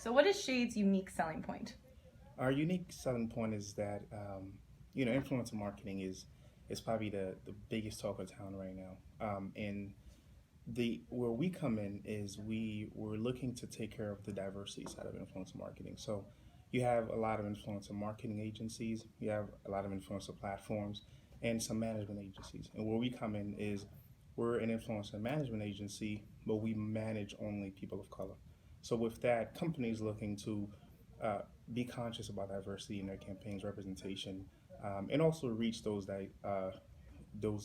So what is Shade's unique selling point? Our unique selling point is that influencer marketing is probably the biggest talk of town right now. And the where we come in is we're looking to take care of the diversity side of influencer marketing. So you have a lot of influencer marketing agencies, you have a lot of influencer platforms, and some management agencies. And where we come in is we're an influencer management agency, but we manage only people of color. So with that, companies looking to uh, be conscious about diversity in their campaigns, representation, and also reach those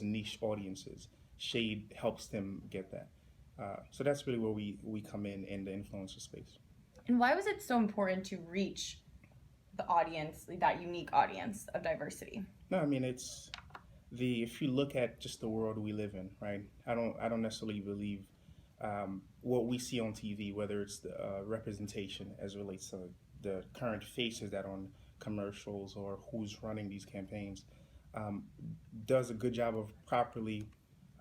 niche audiences. Shade helps them get that. So that's really where we come in the influencer space. And why was it so important to reach the audience, like that unique audience of diversity? No, I mean it's the if you look at just the world we live in, right? I don't necessarily believe what we see on TV, whether it's the representation as it relates to the current faces that are on commercials or who's running these campaigns, um, does a good job of properly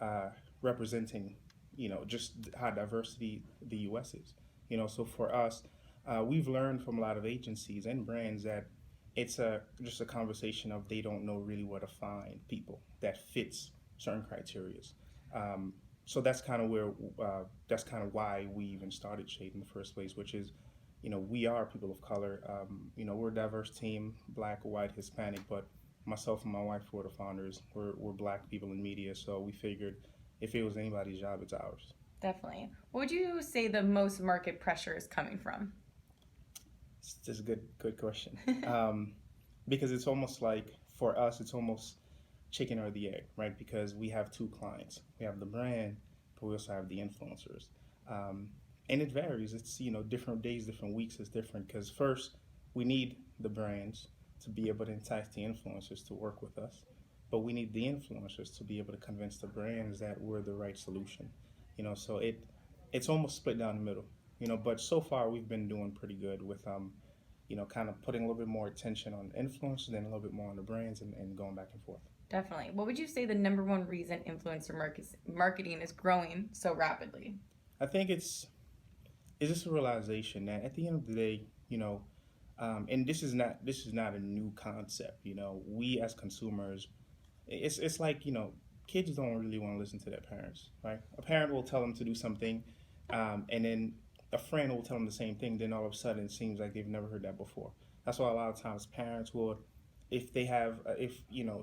uh, representing, just how diversity the U.S. is. So for us, we've learned from a lot of agencies and brands that it's just a conversation of they don't know really where to find people that fits certain criterias. Um, so that's kind of why we even started Shade in the first place, which is, we are people of color. We're a diverse team, black, white, Hispanic, but myself and my wife were the founders. We're black people in media, so we figured if it was anybody's job, it's ours. Definitely. What would you say the most market pressure is coming from? It's just a good question. Because it's almost like for us, it's almost chicken or the egg, right? Because we have two clients. We have the brand, but we also have the influencers. Um, and it varies. It's, different days, different weeks is different because first we need the brands to be able to entice the influencers to work with us, but we need the influencers to be able to convince the brands that we're the right solution. So it's almost split down the middle. But so far we've been doing pretty good with kind of putting a little bit more attention on influencers and a little bit more on the brands and going back and forth. Definitely. What would you say the number one reason marketing is growing so rapidly? I think it's just a realization that at the end of the day, and this is not a new concept. We as consumers, it's like kids don't really want to listen to their parents, right? A parent will tell them to do something, and then a friend will tell them the same thing. Then all of a sudden, it seems like they've never heard that before. That's why a lot of times parents will, if they have, if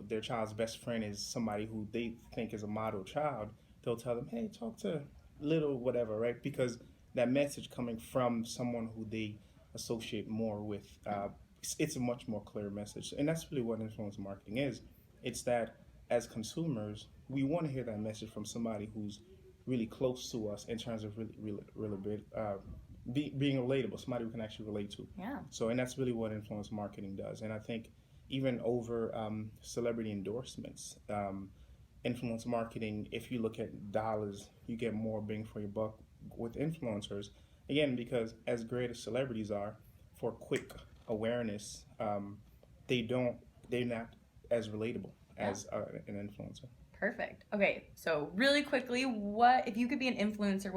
their child's best friend is somebody who they think is a model child, they'll tell them, "Hey, talk to little whatever," right? Because that message coming from someone who they associate more with, it's a much more clear message, and that's really what influencer marketing is. It's that as consumers, we want to hear that message from somebody who's really close to us in terms of being relatable, somebody we can actually relate to. Yeah. So, and that's really what influence marketing does. And I think even over celebrity endorsements, influence marketing, if you look at dollars, you get more bang for your buck with influencers. Again, because as great as celebrities are for quick awareness, they don't, they're not as relatable Yeah. as an influencer. Perfect. Okay, so really quickly, what if you could be an influencer?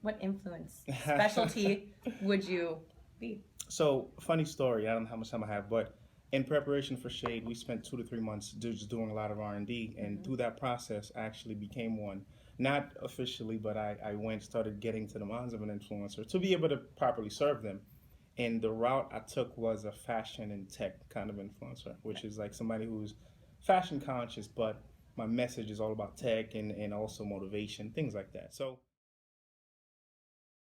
What influence specialty would you be? So, funny story. I don't know how much time I have, but in preparation for Shade, we spent 2 to 3 months just doing a lot of R&D, and through that process, I actually became one. Not officially, but I went started getting to the minds of an influencer to be able to properly serve them. And the route I took was a fashion and tech kind of influencer, which is like somebody who's fashion conscious, but my message is all about tech and also motivation, things like that. So